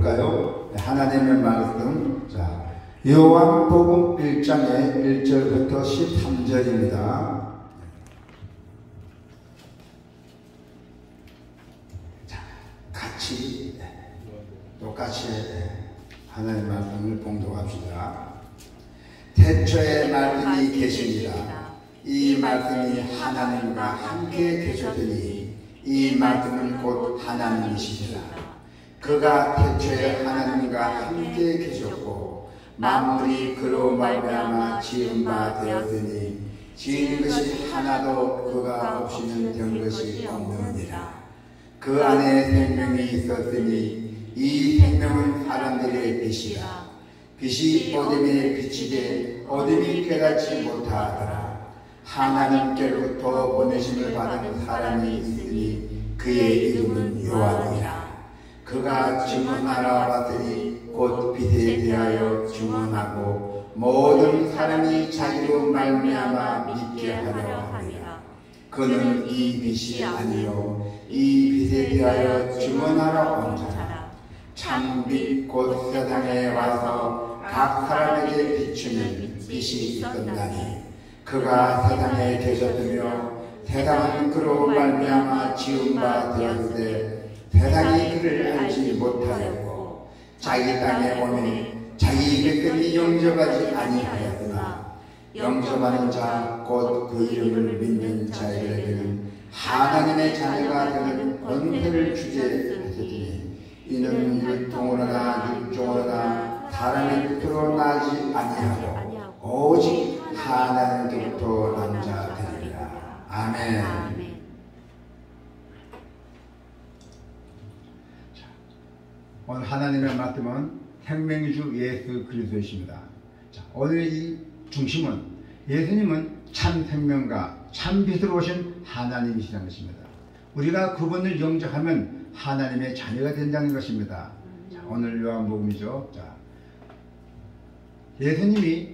볼까요? 하나님의 말씀, 자, 요한복음 1장의 1절부터 13절입니다. 자, 같이 똑같이 하나님의 말씀을 봉독합시다. 태초에 말씀이 계십니다. 이 말씀이 하나님과 함께 계셨더니 이 말씀은 곧 하나님이시니라. 그가 태초에 하나님과 함께 계셨고 만물이 그로 말미암아 지은 바 되었으니 지은 것이 하나도 그가 없이는 된 것이 없느니라. 그 안에 생명이 있었으니 이 생명은 사람들의 빛이라. 빛이 어둠에 비치되 어둠이 깨닫지 못하더라. 하나님께로부터 보내심을 받은 사람이 있으니 그의 이름은 요한이라. 그가 증언하러 왔으니 곧 빛에 대하여 증언하고 모든 사람이 자기로 말미암아 믿게 하려 함이라. 그는 이 빛이 아니요 이 빛에 대하여 증언하러 온 자라. 참빛 곧 세상에 와서 각 사람에게 비추는 빛이 있었나니 그가 세상에 계셨으며 세상은 그로 말미암아 지은 바 되었는데 세상이 그를 알지 못하였고 자기 땅에 오니 자기 백성이 영접하지 아니하였으나 영접하는 자 곧 그 이름을 믿는 자에게는 하나님의 자녀가 되는 권세를 주게 하셨으니 이는 율동으로나 육종으로나 사람의 뜻으로 나지 아니하고 오직 하나님께로부터 난 자들이라. 아멘. 오늘 하나님의 말씀은 생명주 예수 그리스도이십니다. 자, 오늘 이 중심은 예수님은 참 생명과 참 빛으로 오신 하나님이시라는 것입니다. 우리가 그분을 영접하면 하나님의 자녀가 된다는 것입니다. 자, 오늘 요한복음이죠. 자, 예수님이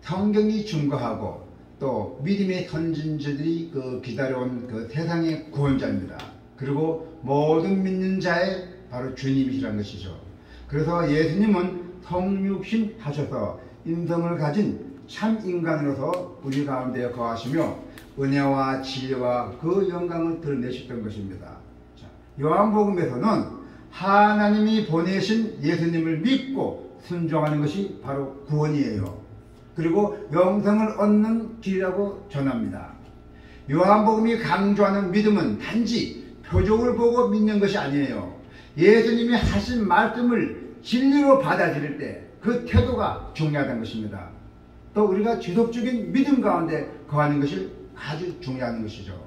성경이 증거하고 또 믿음의 선진자들이 기다려온 그 세상의 구원자입니다. 그리고 모든 믿는 자의 바로 주님이시라는 것이죠. 그래서 예수님은 성육신 하셔서 인성을 가진 참 인간으로서 우리 가운데 거하시며 은혜와 진리와 그 영광을 드러내셨던 것입니다. 자, 요한복음에서는 하나님이 보내신 예수님을 믿고 순종하는 것이 바로 구원이에요. 그리고 영생을 얻는 길이라고 전합니다. 요한복음이 강조하는 믿음은 단지 표적을 보고 믿는 것이 아니에요. 예수님이 하신 말씀을 진리로 받아들일 때 그 태도가 중요하다는 것입니다. 또 우리가 지속적인 믿음 가운데 거하는 것이 아주 중요한 것이죠.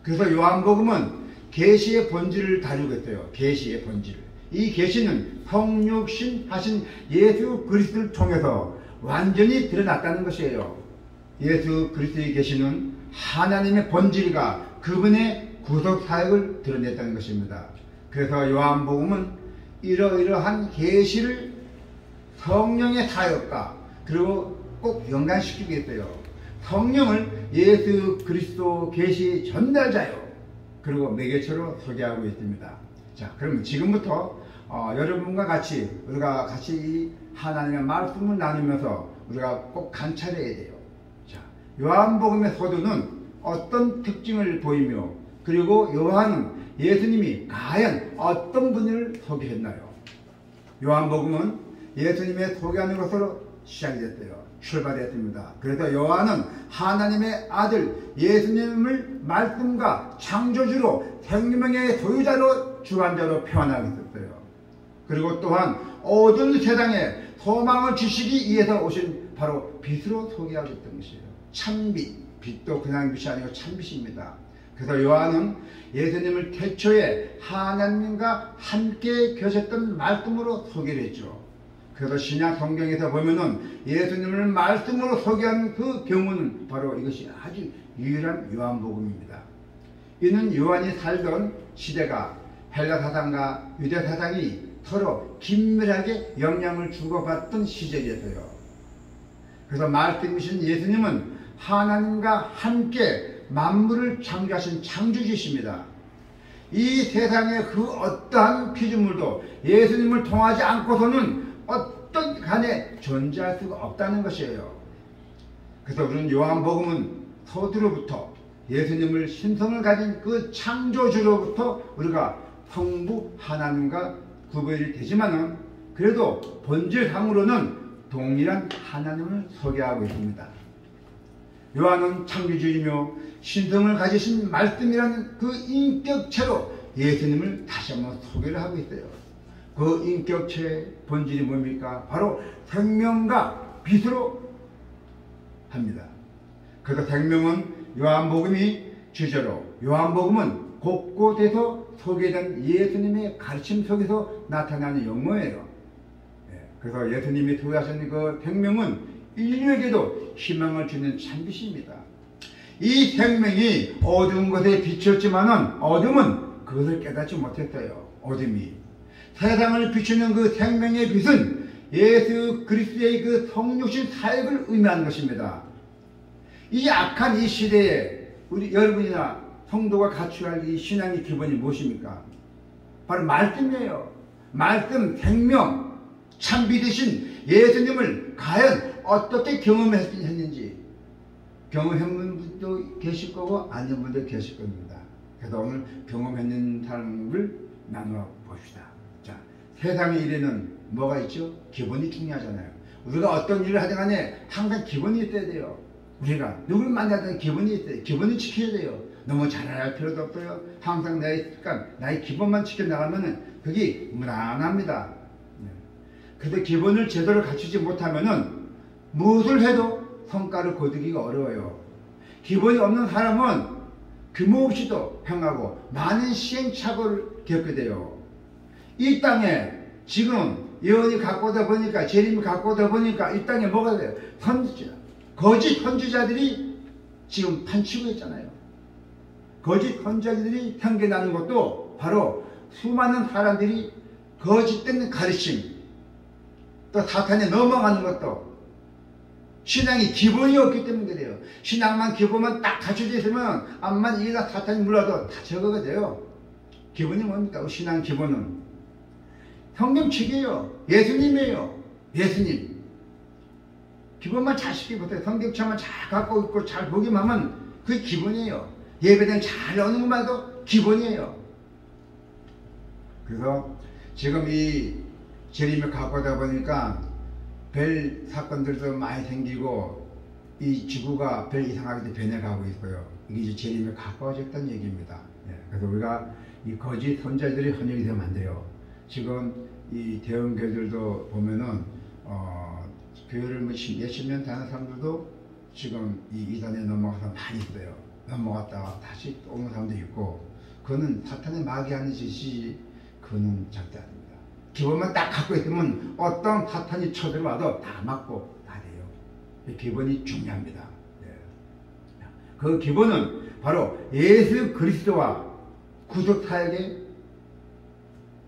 그래서 요한복음은 계시의 본질을 다루고 있어요. 계시의 본질. 이 계시는 성육신 하신 예수 그리스도를 통해서 완전히 드러났다는 것이에요. 예수 그리스도의 계시는 하나님의 본질과 그분의 구속 사역을 드러냈다는 것입니다. 그래서 요한복음은 이러이러한 계시를 성령의 사역과 그리고 꼭 연관시키겠어요. 성령을 예수 그리스도 계시 전달자요 그리고 매개체로 소개하고 있습니다. 자, 그럼 지금부터 여러분과 같이 우리가 같이 이 하나님의 말씀을 나누면서 우리가 꼭 관찰해야 돼요. 자, 요한복음의 서두는 어떤 특징을 보이며 그리고 요한은 예수님이 과연 어떤 분을 소개했나요? 요한복음은 예수님의 소개하는 것으로 시작이 됐어요. 출발했습니다. 그래서 요한은 하나님의 아들 예수님을 말씀과 창조주로 생명의 소유자로 주관자로 표현하고 있었어요. 그리고 또한 어두운 세상에 소망을 주시기 위해서 오신 바로 빛으로 소개하고 있던 것이에요. 참빛, 빛도 그냥 빛이 아니고 참빛입니다. 그래서 요한은 예수님을 태초에 하나님과 함께 계셨던 말씀으로 소개를 했죠. 그래서 신약 성경에서 보면은 예수님을 말씀으로 소개한 그 경우는 바로 이것이 아주 유일한 요한복음입니다. 이는 요한이 살던 시대가 헬라 사상과 유대 사상이 서로 긴밀하게 영향을 주고받던 시절이었어요. 그래서 말씀이신 예수님은 하나님과 함께 만물을 창조하신 창조주이십니다. 이 세상의 그 어떠한 피조물도 예수님을 통하지 않고서는 어떤 간에 존재할 수가 없다는 것이에요. 그래서 우리는 요한복음은 서두로부터 예수님을 신성을 가진 그 창조주로부터 우리가 성부 하나님과 구별이 되지만은 그래도 본질상으로는 동일한 하나님을 소개하고 있습니다. 요한은 창조주이며 신성을 가지신 말씀이라는 그 인격체로 예수님을 다시 한번 소개를 하고 있어요. 그 인격체의 본질이 뭡니까? 바로 생명과 빛으로 합니다. 그래서 생명은 요한복음이 주제로, 요한복음은 곳곳에서 소개된 예수님의 가르침 속에서 나타나는 용어예요. 그래서 예수님이 소개하신 그 생명은 인류에게도 희망을 주는 참빛입니다. 이 생명이 어두운 곳에 비쳤지만은 어둠은 그것을 깨닫지 못했어요. 어둠이. 세상을 비추는 그 생명의 빛은 예수 그리스도의 그 성육신 사역을 의미하는 것입니다. 이 악한 이 시대에 우리 여러분이나 성도가 갖춰야 할 이 신앙의 기본이 무엇입니까? 바로 말씀이에요. 말씀, 생명, 참빛이신 예수님을 과연 어떻게 경험했는지 경험한 분도 계실 거고 아닌 분도 계실 겁니다. 그래서 오늘 경험했는 사람을 나누어 봅시다. 자, 세상의 일에는 뭐가 있죠? 기본이 중요하잖아요. 우리가 어떤 일을 하든 간에 항상 기본이 있어야 돼요. 우리가 누굴 만나든 기본이 있어요. 기본을 지켜야 돼요. 너무 잘할 필요도 없어요. 항상 나의 기본만 지켜나가면은 그게 무난합니다. 그래서 기본을 제대로 갖추지 못하면은 무엇을 해도 성과를 거두기가 어려워요. 기본이 없는 사람은 규모없이도 행하고 많은 시행착오를 겪게 돼요. 이 땅에 지금 예언이 갖고다 보니까 재림이 갖고다 보니까 이 땅에 뭐가 돼요? 거짓 선지자들이 지금 판치고 있잖아요. 거짓 선지자들이 생겨나는 것도 바로 수많은 사람들이 거짓된 가르침 또 사탄에 넘어가는 것도 신앙이 기본이 없기 때문에 그래요. 신앙만 기본만 딱 갖춰져 있으면 암만 이가 사탄이 물러도 다 적어가 돼요. 기본이 뭡니까? 신앙 기본은 성경책이에요. 예수님이에요. 예수님. 기본만 잘 지키고 성경책만 잘 갖고 있고 잘 보기만 하면 그게 기본이에요. 예배당 잘 오는 것만도 기본이에요. 그래서 지금 이 재림을 갖고 오다 보니까 별 사건들도 많이 생기고 이 지구가 별 이상하게 변해가고 있어요. 이게 이제 재림을 가까워졌다는 얘기입니다. 그래서 우리가 이 거짓 선자들이 헌정이 되면 안 돼요. 지금 이 대형 교회들도 보면은 교회를 몇십 년 다니는 사람들도 지금 이 이단에 넘어가서 많이 있어요. 넘어갔다가 다시 오는 사람도 있고 그거는 사탄의 마귀하는 짓이 그거는 절대 아닙니다. 기본만 딱 갖고 있으면 어떤 사탄이 쳐들어와도 다 맞고 다 돼요. 기본이 중요합니다. 그 기본은 바로 예수 그리스도와 구속 사역에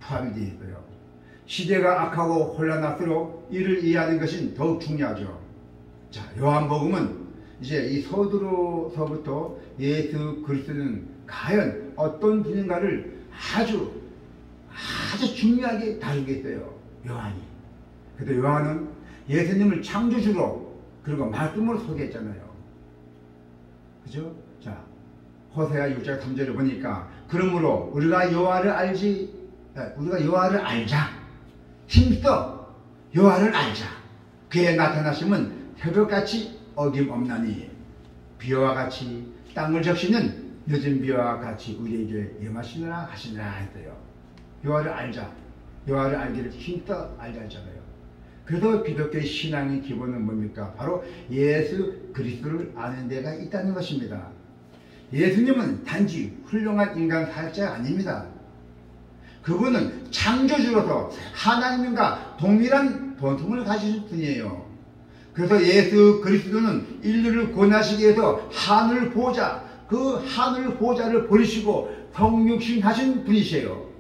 포함이 되어 있어요. 시대가 악하고 혼란할수록 이를 이해하는 것이 더욱 중요하죠. 자, 요한복음은 이제 이 서두로서부터 예수 그리스도는 과연 어떤 분인가를 아주 중요하게 다루고 있어요. 요한이. 그래서 요한은 예수님을 창조주로 그리고 말씀으로 소개했잖아요. 그죠? 자, 호세아 6장 3절을 보니까 그러므로 우리가 여호와를 알자. 힘써 여호와를 알자. 그의 나타나심은 새벽같이 어김없나니 비와 같이 땅을 적시는 늦은 비와 같이 우리에게 임하시느라 하시느라 했어요. 여호와를 알자. 여호와를 알기를 힘써 알자 했잖아요. 그래서 기독교의 신앙의 기본은 뭡니까? 바로 예수 그리스도를 아는 데가 있다는 것입니다. 예수님은 단지 훌륭한 인간 사역자가 아닙니다. 그분은 창조주로서 하나님과 동일한 본성을 가지신 분이에요. 그래서 예수 그리스도는 인류를 구원하시기 위해서 하늘 보좌, 그 하늘 보좌를 버리시고 성육신하신 분이세요.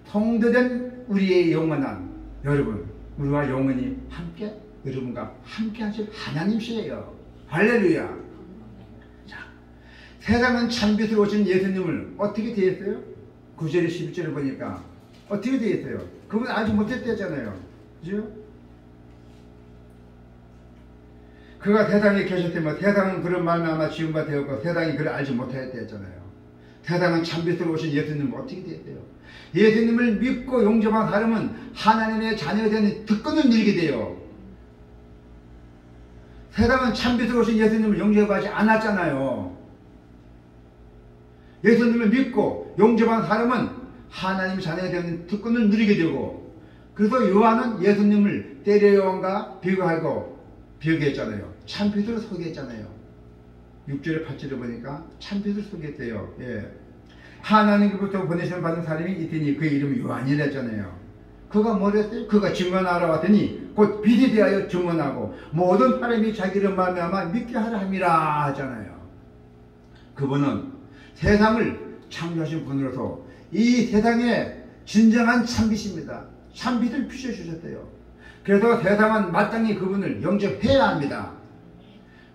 성도된 우리의 영원한 여러분, 우리와 영원히 함께 여러분과 함께 하실 하나님이시에요. 할렐루야. 자, 세상은 참빛으로 오신 예수님을 어떻게 대했어요? 9절에 11절을 보니까 어떻게 되어 있어요? 그분 알지 못했대잖아요. 그죠? 그가 세상에 계셨다면 세상은 그런 말미암아 지은 바 되었고 세상이 그를 알지 못하였대잖아요. 세상은 참빛으로 오신 예수님은 어떻게 되었대요? 예수님을 믿고 용접한 사람은 하나님의 자녀가 되는 특권을 누리게 돼요. 세상은 참빛으로 오신 예수님을 용접하지 않았잖아요. 예수님을 믿고 용접한 사람은 하나님의 자녀가 되는 특권을 누리게 되고, 그래서 요한은 예수님을 때려 요한과 비교했잖아요. 참빛으로 소개했잖아요. 6절에 8절에 보니까 참빛으로 소개했대요. 예. 하나님께부터 보내심 받은 사람이 있더니 그의 이름이 요한이랬잖아요. 그가 뭐랬어요? 그가 증언하러 왔더니 곧 빛에 대하여 증언하고 모든 사람이 자기를 말미암아 믿게 하라 함이라 하잖아요. 그분은 세상을 창조하신 분으로서 이 세상에 진정한 참빛입니다. 참빛을 비춰주셨대요. 그래서 세상은 마땅히 그분을 영접해야 합니다.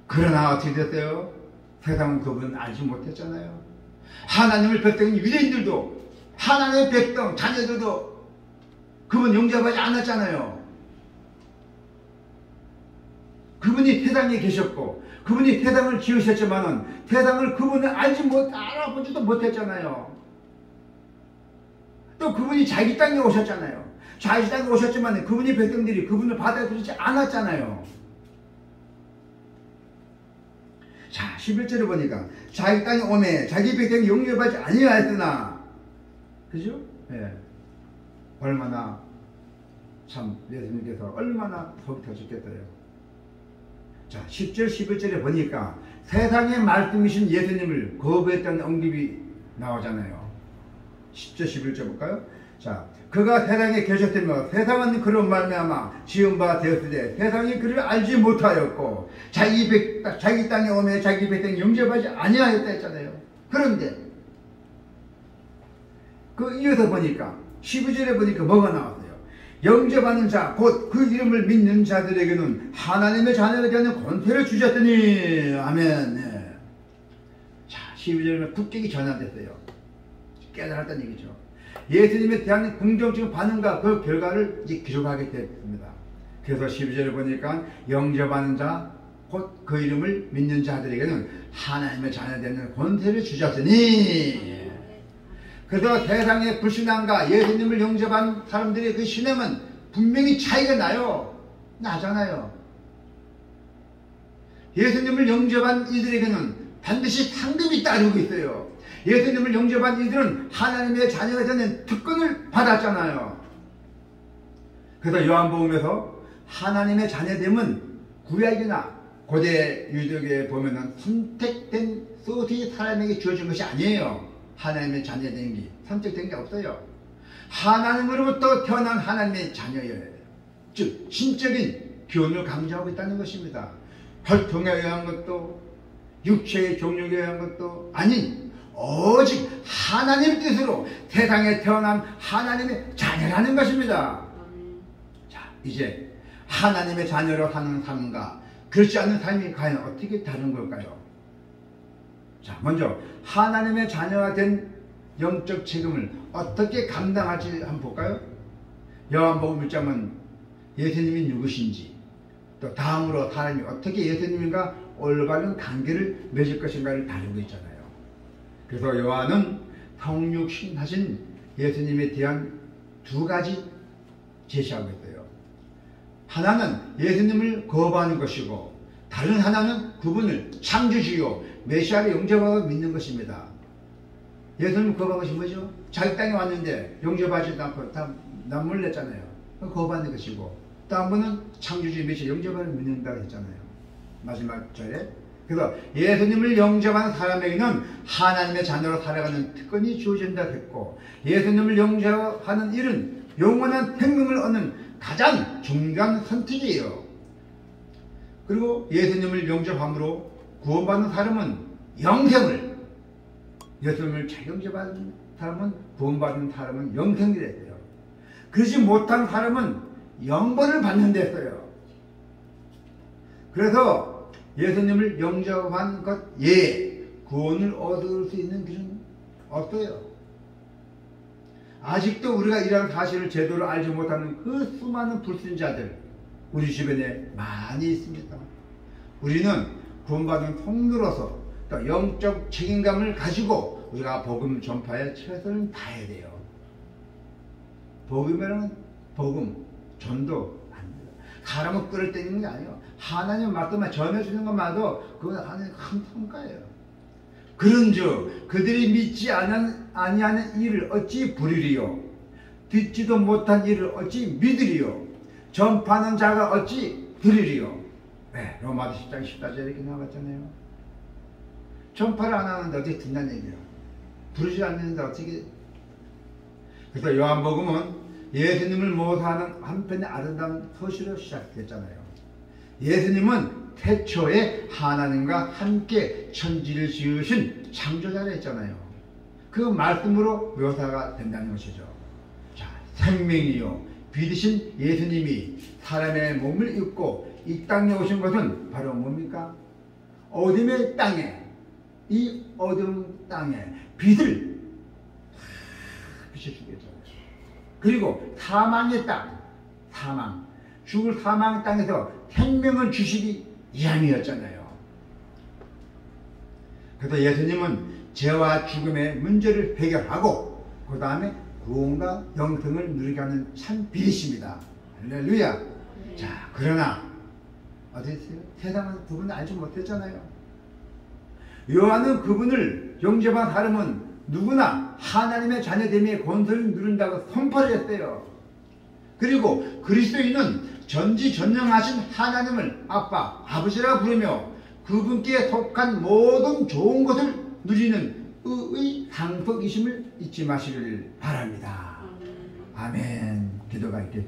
그러나 어떻게 됐어요? 세상은 그분을 알지 못했잖아요. 하나님을 백성인 유대인들도, 하나님의 백성 자녀들도 그분 용접하지 않았잖아요. 그분이 세상에 계셨고 그분이 세상을 지으셨지만은 세상을 그분을 알아보지도 못했잖아요. 또 그분이 자기 땅에 오셨잖아요. 자기 땅에 오셨지만 그분이 백성들이 그분을 받아들이지 않았잖아요. 자, 11절을 보니까 자기 땅에 오매 자기 백성이 용접하지 아니하였으나, 그죠? 예. 얼마나 참 예수님께서 얼마나 속이 터졌겠어요. 자, 10절 11절에 보니까 세상의 말씀이신 예수님을 거부했다는 언급이 나오잖아요. 10절 11절 볼까요? 자, 그가 세상에 계셨으며 세상은 그런 말미암아 지은 바 되었으되 세상이 그를 알지 못하였고 자기 땅에 오매 자기 백성이 용접하지 아니하였다 했잖아요. 그런데 그 이어서 보니까 12절에 보니까 뭐가 나왔어요? 영접하는 자 곧 그 이름을 믿는 자들에게는 하나님의 자녀가 되는 권세를 주셨더니 아멘. 네. 자, 12절에 국격이 전환됐어요. 깨달았다는 얘기죠. 예수님에 대한 긍정적인 반응과 그 결과를 이제 기록하게 됐습니다. 그래서 12절을 보니까 영접하는 자 곧 그 이름을 믿는 자들에게는 하나님의 자녀가 되는 권세를 주셨으니, 그래서 세상의 불신앙과 예수님을 영접한 사람들의 그 신앙은 분명히 차이가 나잖아요. 예수님을 영접한 이들에게는 반드시 상급이 따르고 있어요. 예수님을 영접한 이들은 하나님의 자녀가 되는 특권을 받았잖아요. 그래서 요한복음에서 하나님의 자녀됨은 구약이나 고대 유대교에 보면은 선택된 소수의 사람에게 주어진 것이 아니에요. 하나님의 자녀된 게 선택된 게 없어요. 하나님으로부터 태어난 하나님의 자녀예요. 즉 신적인 기원을 강조하고 있다는 것입니다. 혈통에 의한 것도 육체의 종족에 의한 것도 아닌 오직 하나님 뜻으로 세상에 태어난 하나님의 자녀라는 것입니다. 자, 이제 하나님의 자녀로 사는 삶과 그렇지 않은 삶이 과연 어떻게 다른 걸까요? 자, 먼저 하나님의 자녀가 된 영적 책임을 어떻게 감당할지 한번 볼까요? 요한복음 1장은 예수님이 누구신지, 또 다음으로 사람이 어떻게 예수님과 올바른 관계를 맺을 것인가를 다루고 있잖아요. 그래서 요한은 성육신하신 예수님에 대한 두 가지 제시하고 있어요. 하나는 예수님을 거부하는 것이고 다른 하나는 그분을 창조주요 메시아를 영접하고 믿는 것입니다. 예수님을 거부한 것이 뭐죠? 자기 땅에 왔는데 영접하지도 않고 다 남몰랐잖아요. 거부하는 것이고, 또 한 번은 창조주의 메시아 영접하고 믿는다고 했잖아요. 마지막 절에. 그래서 예수님을 영접하는 사람에게는 하나님의 자녀로 살아가는 특권이 주어진다 했고, 예수님을 영접하는 일은 영원한 생명을 얻는 가장 중요한 선택이에요. 그리고 예수님을 영접함으로 구원받는 사람은 영생을, 예수님을 잘 영접하는 사람은 구원받는 사람은 영생이 됐어요. 그러지 못한 사람은 영벌을 받는 데 했어요. 그래서 예수님을 영접한 것 외에 구원을 얻을 수 있는 길은 없어요. 아직도 우리가 이러한 사실을 제대로 알지 못하는 그 수많은 불신자들 우리 주변에 많이 있습니다. 우리는 구원받은 통로로서 또 영적 책임감을 가지고 우리가 복음 전파에 최선을 다해야 돼요. 복음이라는 복음, 전도 아닙니다. 사람을 끌어들이는 게 아니에요. 하나님 말씀만 전해주는 것만도 그건 하나님의 큰 성과예요. 그런즉 그들이 믿지 아니하는 일을 어찌 부리리요? 듣지도 못한 일을 어찌 믿으리요? 전파하는 자가 어찌 들으리요? 네, 로마서 10장 14절에 이렇게 나왔잖아요. 전파를 안 하는데 어떻게 듣냐는 얘기예요. 부르지 않는데 어떻게. 그래서 요한복음은 예수님을 모사하는 한편의 아름다운 서시로 시작됐잖아요. 예수님은 태초에 하나님과 함께 천지를 지으신 창조자라 했잖아요. 그 말씀으로 묘사가 된다는 것이죠. 자, 생명이요 빛이신 예수님이 사람의 몸을 입고 이 땅에 오신 것은 바로 뭡니까? 어둠의 땅에, 이 어둠 땅에 빛을 비춰주겠죠. 그리고 사망의 땅, 사망, 죽을 사망의 땅에서 생명을 주시기 이함이었잖아요. 그래서 예수님은 죄와 죽음의 문제를 해결하고 그 다음에 구원과 영생을 누리게 하는 참 빛이십니다. 할렐루야. 자, 그러나 어디 있어요? 세상은 그분을 알지 못했잖아요. 요한은 그분을 영접한 사람은 누구나 하나님의 자녀됨의 권세를 누린다고 선포를 했어요. 그리고 그리스도인은 전지전능하신 하나님을 아빠, 아버지라 부르며 그분께 속한 모든 좋은 것을 누리는 의의 상속이심을 잊지 마시길 바랍니다. 아멘. 기도가 있겠습니다.